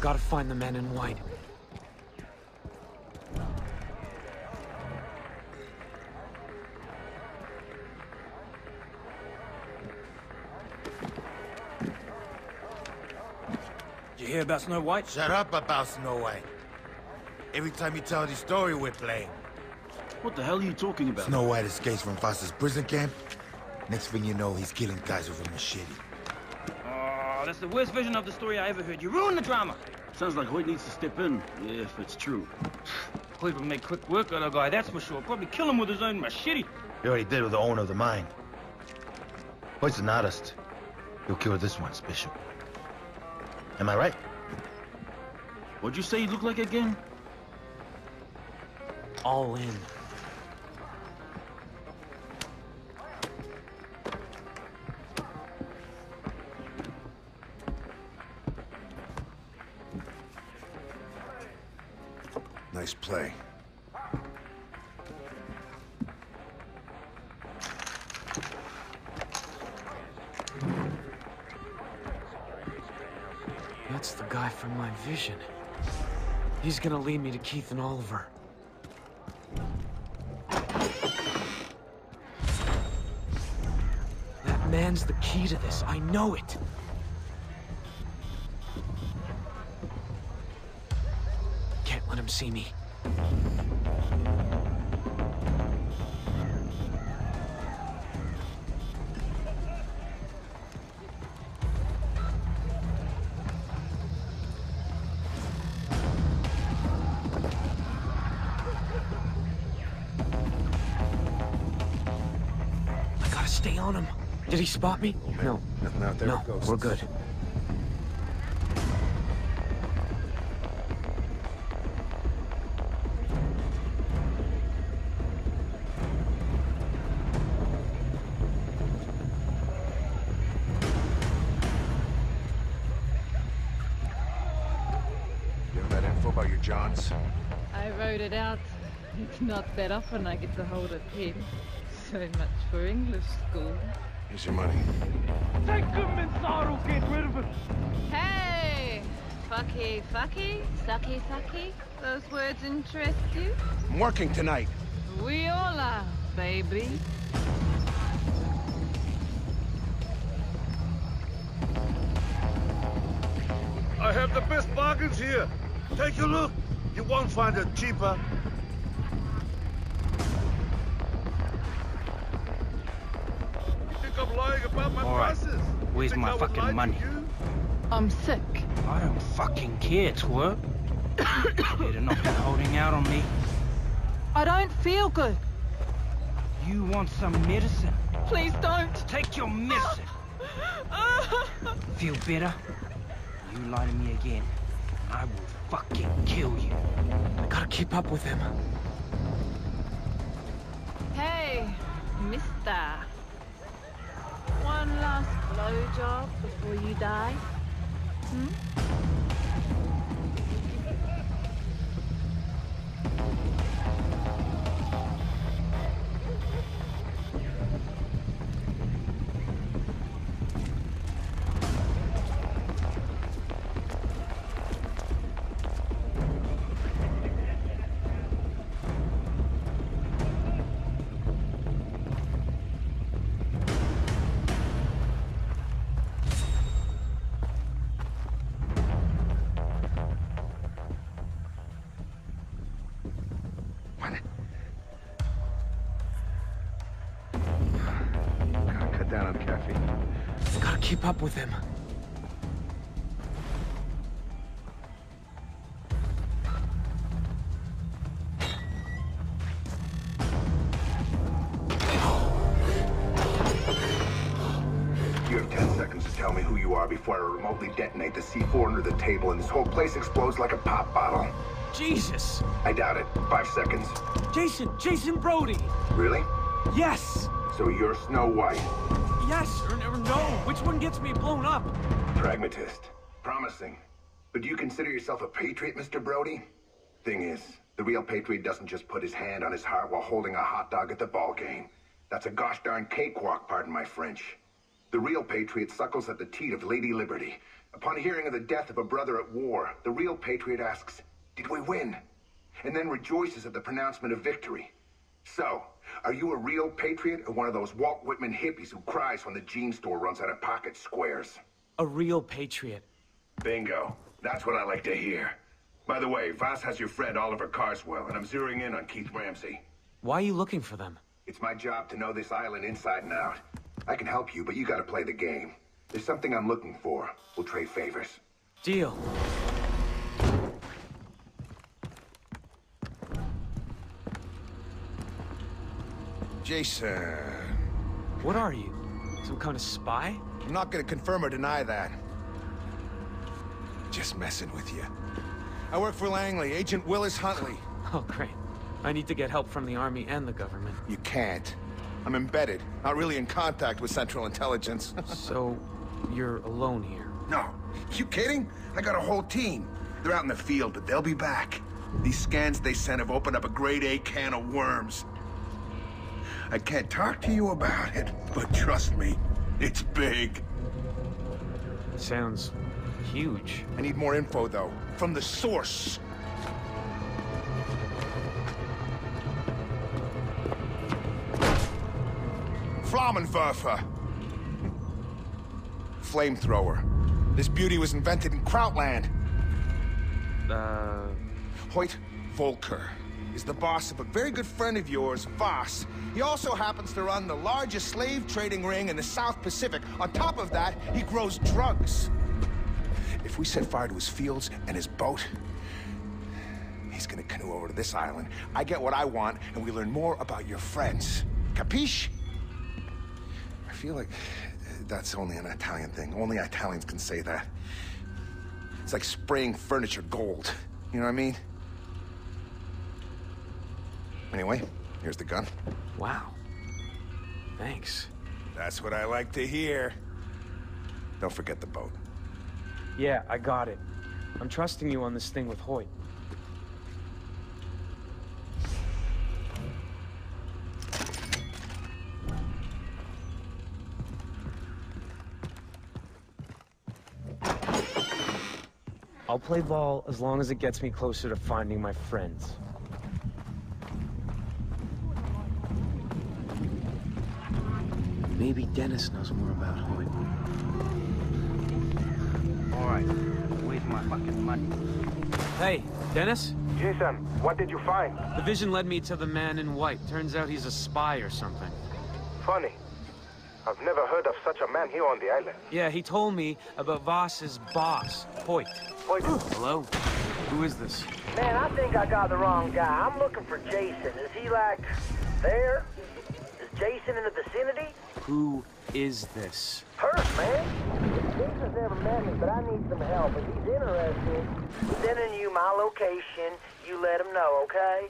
Gotta find the man in white. Did you hear about Snow White? Shut up about Snow White. Every time you tell the story, we're playing. What the hell are you talking about? Snow White escapes from Foster's prison camp. Next thing you know, he's killing guys with a machete. Oh, that's the worst version of the story I ever heard. You ruined the drama. Sounds like Hoyt needs to step in, if it's true. Hoyt would make quick work of a guy, that's for sure. Probably kill him with his own machete. He already did with the owner of the mine. Hoyt's an artist. He'll kill this once, Bishop. Am I right? What'd you say he looked like again? All in. Nice play. That's the guy from my vision. He's gonna lead me to Keith and Oliver. That man's the key to this. I know it. Can't let him see me. Stay on him. Did he spot me? Oh, No. Nothing out there. No, Ghosts. we're good. You have that info about your Johns? I wrote it out. It's not that often I get to hold a pen. So much for English school. Here's your money. Take him inside or get rid of him. Hey! Fucky, fucky, sucky, sucky. Those words interest you? I'm working tonight. We all are, baby. I have the best bargains here. Take a look. You won't find it cheaper. I'm lying about my All right. prices. Where's my fucking money? I'm sick. I don't fucking care, twerp. Better not be holding out on me. I don't feel good. You want some medicine? Please don't. Take your medicine. Feel better? You lie to me again, and I will fucking kill you. I gotta keep up with him. Hey, mister. One last blowjob before you die? Gotta cut down on caffeine. Gotta keep up with him. You have 10 seconds to tell me who you are before I remotely detonate the C4 under the table and this whole place explodes like a pop bottle. Jesus! I doubt it. 5 seconds. Jason Brody! Really? Yes! So you're Snow White. Yes or no? Which one gets me blown up? Pragmatist. Promising. But do you consider yourself a patriot, Mr. Brody? Thing is, the real patriot doesn't just put his hand on his heart while holding a hot dog at the ball game. That's a gosh darn cakewalk, pardon my French. The real patriot suckles at the teat of Lady Liberty. Upon hearing of the death of a brother at war, the real patriot asks, "Did we win?" And then rejoices at the pronouncement of victory. So, are you a real patriot or one of those Walt Whitman hippies who cries when the jean store runs out of pocket squares? A real patriot. Bingo. That's what I like to hear. By the way, Voss has your friend Oliver Carswell, and I'm zeroing in on Keith Ramsey. Why are you looking for them? It's my job to know this island inside and out. I can help you, but you gotta play the game. There's something I'm looking for. We'll trade favors. Deal. Jason. What are you? Some kind of spy? I'm not gonna confirm or deny that. Just messing with you. I work for Langley, Agent Willis Huntley. Oh, great. I need to get help from the army and the government. You can't. I'm embedded, not really in contact with Central Intelligence. So, you're alone here? No. You kidding? I got a whole team. They're out in the field, but they'll be back. These scans they sent have opened up a grade A can of worms. I can't talk to you about it, but trust me, it's big. Sounds huge. I need more info, though, from the source. Flammenwerfer. Flamethrower. This beauty was invented in Krautland. Hoyt Volker is the boss of a very good friend of yours, Voss. He also happens to run the largest slave trading ring in the South Pacific. On top of that, he grows drugs. If we set fire to his fields and his boat, he's gonna canoe over to this island. I get what I want, and we learn more about your friends. Capiche? I feel like that's only an Italian thing. Only Italians can say that. It's like spraying furniture gold. You know what I mean? Anyway, here's the gun. Wow. Thanks. That's what I like to hear. Don't forget the boat. Yeah, I got it. I'm trusting you on this thing with Hoyt. I'll play ball as long as it gets me closer to finding my friends. Maybe Dennis knows more about Hoyt. All right, where's my fucking money? Hey, Dennis? Jason, what did you find? The vision led me to the man in white. Turns out he's a spy or something. Funny. I've never heard of such a man here on the island. Yeah, he told me about Voss's boss, Hoyt. Hoyt? Hello? Who is this? Man, I think I got the wrong guy. I'm looking for Jason. Is he, like, there? Is Jason in the vicinity? Who is this? Hurt, man. Jason's never met me, but I need some help. If he's interested, sending you my location. You let him know, okay?